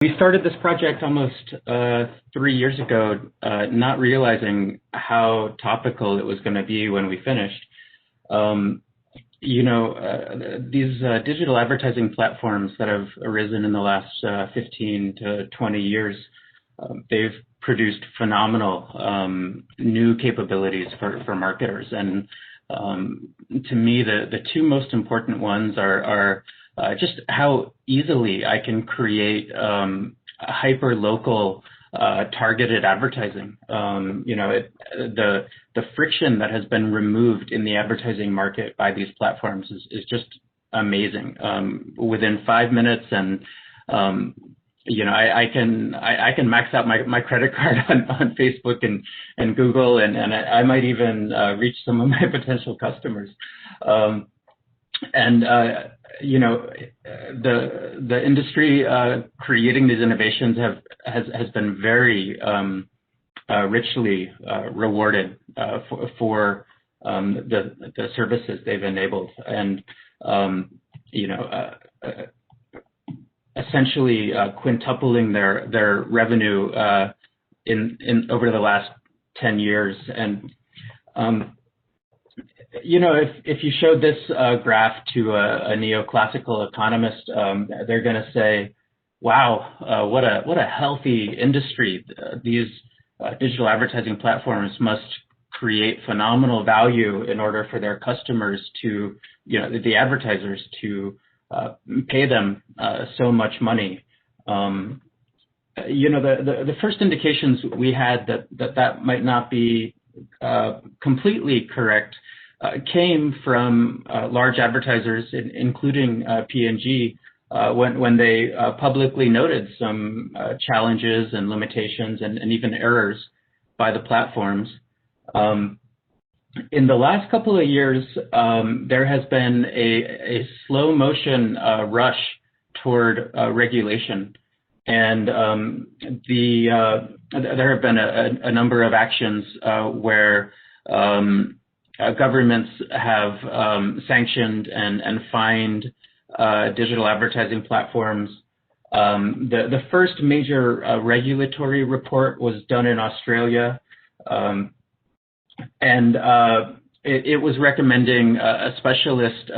We started this project almost 3 years ago, not realizing how topical it was going to be when we finished. These digital advertising platforms that have arisen in the last 15 to 20 years, they've produced phenomenal new capabilities for marketers. And to me, the two most important ones are just how easily I can create hyper-local targeted advertising. The friction that has been removed in the advertising market by these platforms is just amazing. Within 5 minutes, and I can max out my credit card on Facebook and Google, and I might even reach some of my potential customers. The industry creating these innovations has been very richly rewarded for the services they've enabled, and essentially quintupling their revenue in over the last 10 years. And if you showed this graph to a neoclassical economist, they're going to say, "Wow, what a healthy industry! These digital advertising platforms must create phenomenal value in order for their customers to, the advertisers to pay them so much money." The first indications we had that might not be completely correct came from large advertisers, including P&G, when they publicly noted some challenges and limitations and even errors by the platforms. In the last couple of years, there has been a slow motion rush toward regulation, and there have been a number of actions where governments have sanctioned and fined digital advertising platforms. The first major regulatory report was done in Australia, and it was recommending a specialist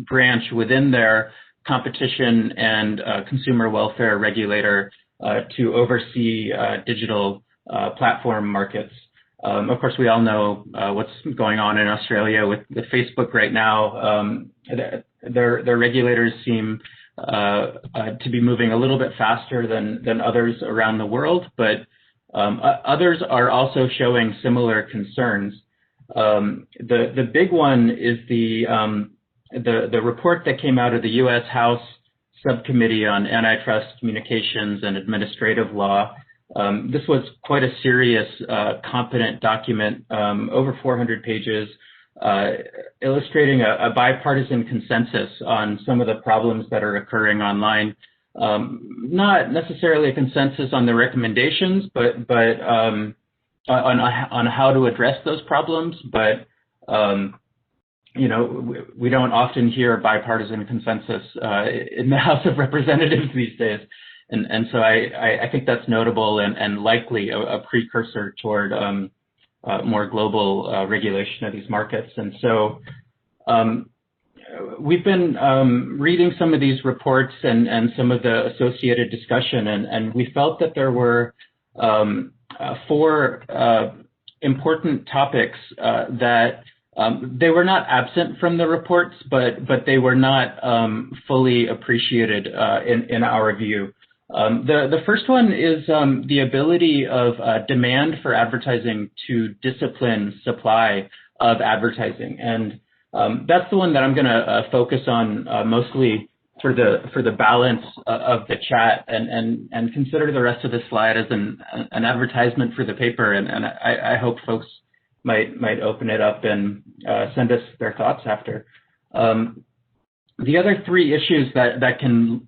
branch within their competition and consumer welfare regulator to oversee digital platform markets. Of course, we all know what's going on in Australia with Facebook right now. Their regulators seem to be moving a little bit faster than others around the world, but others are also showing similar concerns. The big one is the report that came out of the U.S. House Subcommittee on Antitrust Communications and Administrative Law. This was quite a serious, competent document, over 400 pages, illustrating a bipartisan consensus on some of the problems that are occurring online. Not necessarily a consensus on the recommendations, but on how to address those problems. But we don't often hear bipartisan consensus in the House of Representatives these days. And so I think that's notable and likely a precursor toward more global regulation of these markets. And so we've been reading some of these reports and some of the associated discussion, and we felt that there were 4 important topics that they were not absent from the reports, but they were not fully appreciated in our view. The first one is the ability of demand for advertising to discipline supply of advertising, and that's the one that I'm going to focus on mostly for the balance of the chat, and consider the rest of the slide as an advertisement for the paper, and I hope folks might open it up and send us their thoughts after. The other 3 issues that can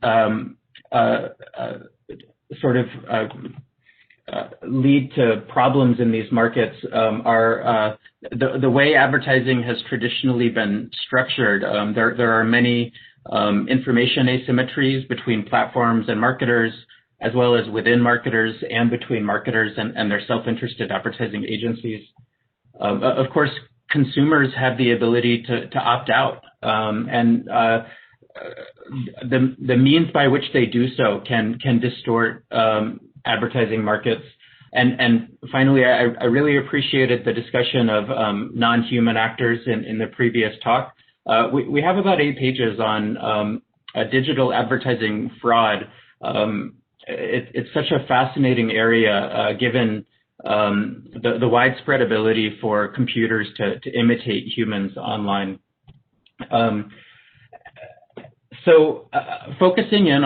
sort of lead to problems in these markets are the way advertising has traditionally been structured. There are many information asymmetries between platforms and marketers, as well as within marketers and between marketers and their self-interested advertising agencies. Of course, consumers have the ability to opt out, and the means by which they do so can distort advertising markets. And finally, I really appreciated the discussion of non-human actors in the previous talk. We have about 8 pages on digital advertising fraud. It's such a fascinating area, given the widespread ability for computers to imitate humans online. So focusing in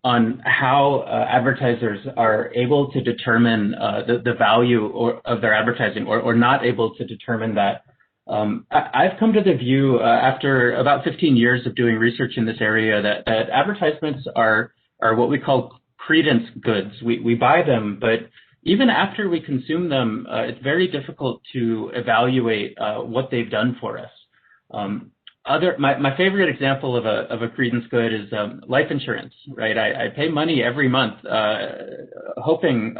on how advertisers are able to determine the value of their advertising, or not able to determine that. I've come to the view after about 15 years of doing research in this area that advertisements are what we call credence goods. We buy them, but even after we consume them, it's very difficult to evaluate what they've done for us. My favorite example of a credence good is life insurance, right? I pay money every month, hoping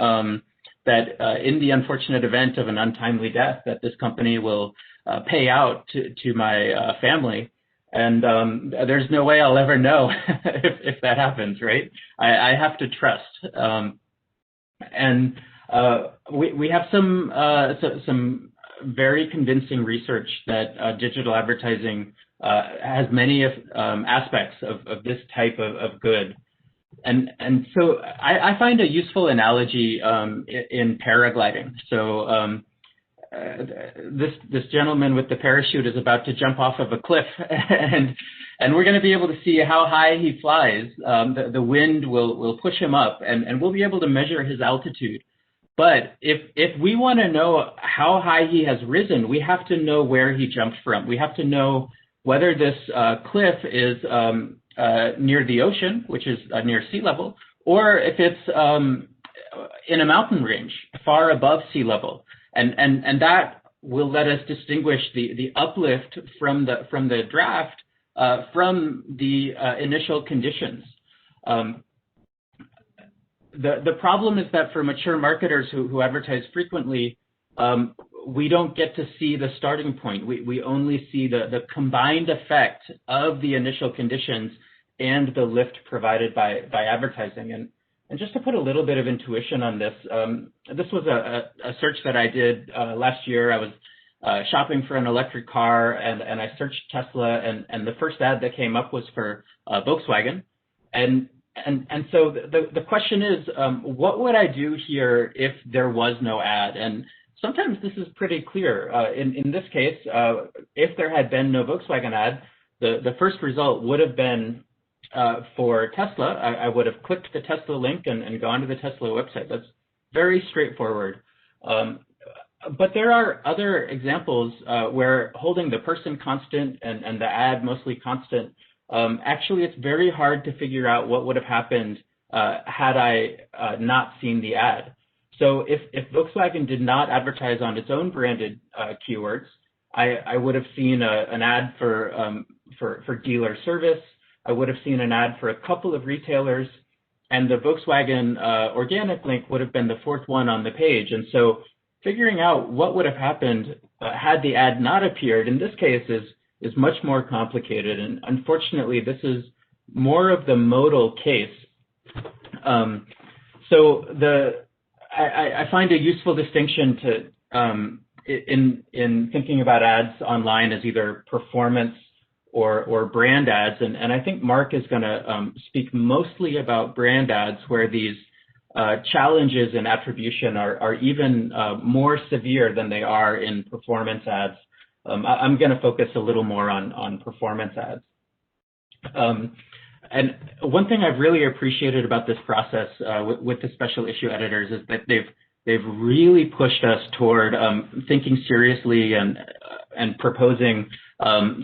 that in the unfortunate event of an untimely death, that this company will pay out to my family. And there's no way I'll ever know if that happens, right? I have to trust. And we have some very convincing research that digital advertising has many aspects of this type of good. And so I find a useful analogy in paragliding. So this gentleman with the parachute is about to jump off of a cliff, and we're going to be able to see how high he flies. The wind will push him up, and we'll be able to measure his altitude. But if we want to know how high he has risen, we have to know where he jumped from. We have to know whether this cliff is near the ocean, which is near sea level, or if it's in a mountain range far above sea level. And that will let us distinguish the uplift from the draft from the initial conditions. The problem is that for mature marketers who advertise frequently, we don't get to see the starting point. We only see the combined effect of the initial conditions and the lift provided by advertising. And just to put a little bit of intuition on this, this was a search that I did last year. I was shopping for an electric car, and I searched Tesla, and the first ad that came up was for Volkswagen. And so the question is, what would I do here if there was no ad? And sometimes this is pretty clear. In this case, if there had been no Volkswagen ad, the first result would have been for Tesla. I would have clicked the Tesla link and gone to the Tesla website. That's very straightforward. But there are other examples where holding the person constant and the ad mostly constant, actually it's very hard to figure out what would have happened had I not seen the ad. So if Volkswagen did not advertise on its own branded keywords, I would have seen an ad for dealer service. I would have seen an ad for a couple of retailers, and the Volkswagen organic link would have been the fourth one on the page. And so figuring out what would have happened had the ad not appeared in this case is much more complicated. And unfortunately, this is more of the modal case. So I find a useful distinction in thinking about ads online as either performance or brand ads, and I think Mark is going to speak mostly about brand ads, where these challenges in attribution are even more severe than they are in performance ads. I'm going to focus a little more on performance ads. And one thing I've really appreciated about this process with the special issue editors is that they've really pushed us toward thinking seriously and proposing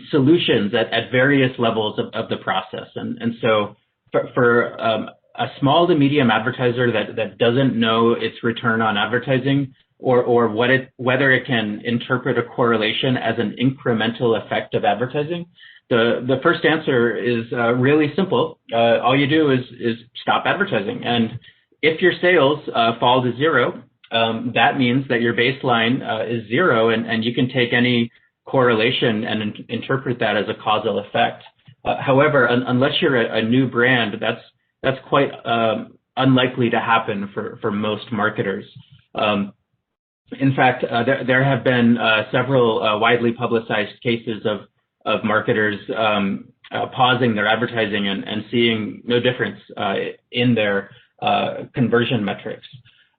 solutions at various levels of the process. And so for a small to medium advertiser that doesn't know its return on advertising, or whether it can interpret a correlation as an incremental effect of advertising. The first answer is really simple. All you do is stop advertising. And if your sales fall to zero, that means that your baseline is zero, and you can take any correlation and interpret that as a causal effect. However, unless you're a new brand, that's quite unlikely to happen for most marketers. In fact, there have been several widely publicized cases of marketers pausing their advertising and seeing no difference in their conversion metrics.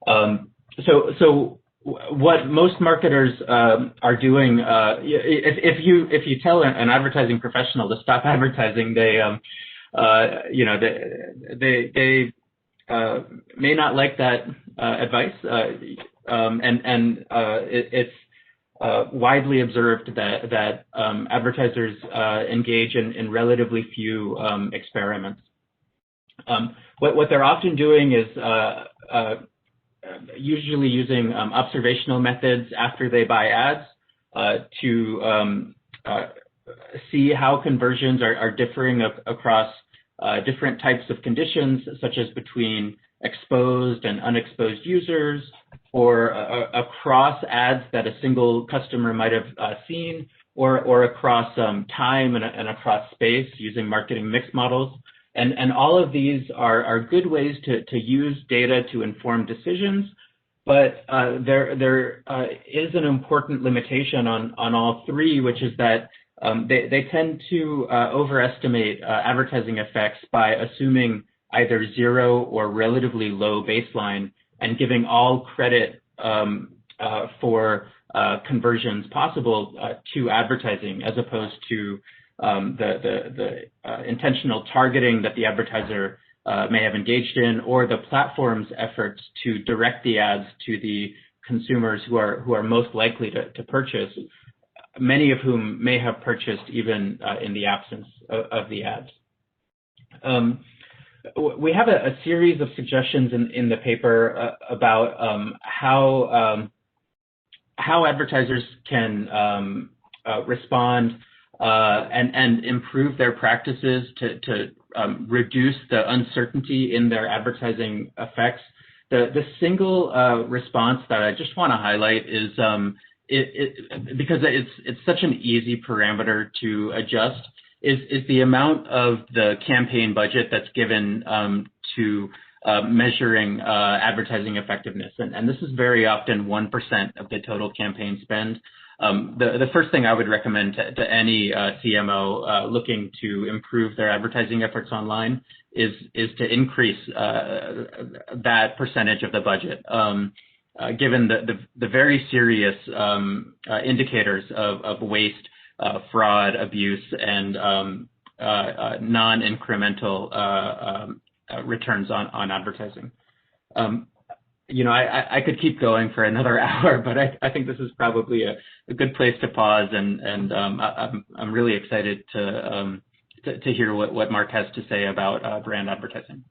So what most marketers are doing, if you tell an advertising professional to stop advertising, they may not like that advice, it's widely observed that advertisers engage in relatively few experiments. What they're often doing is usually using observational methods after they buy ads to see how conversions are differing across different types of conditions, such as between exposed and unexposed users, or across ads that a single customer might have seen, or across time and across space using marketing mix models. And all of these are good ways to use data to inform decisions, but there is an important limitation on all three, which is that they tend to overestimate advertising effects by assuming either zero or relatively low baseline and giving all credit for conversions possible to advertising, as opposed to the intentional targeting that the advertiser may have engaged in, or the platform's efforts to direct the ads to the consumers who are most likely to purchase, many of whom may have purchased even in the absence of the ads. We have a series of suggestions in the paper about how advertisers can respond and improve their practices to reduce the uncertainty in their advertising effects. The single response that I just want to highlight is because it's such an easy parameter to adjust, is the amount of the campaign budget that's given to measuring advertising effectiveness. And this is very often 1% of the total campaign spend. The first thing I would recommend to any CMO looking to improve their advertising efforts online is to increase that percentage of the budget, given the very serious indicators of waste, fraud, abuse, and non-incremental returns on advertising. I could keep going for another hour, but I think this is probably a good place to pause, and I'm really excited to hear what Mark has to say about brand advertising.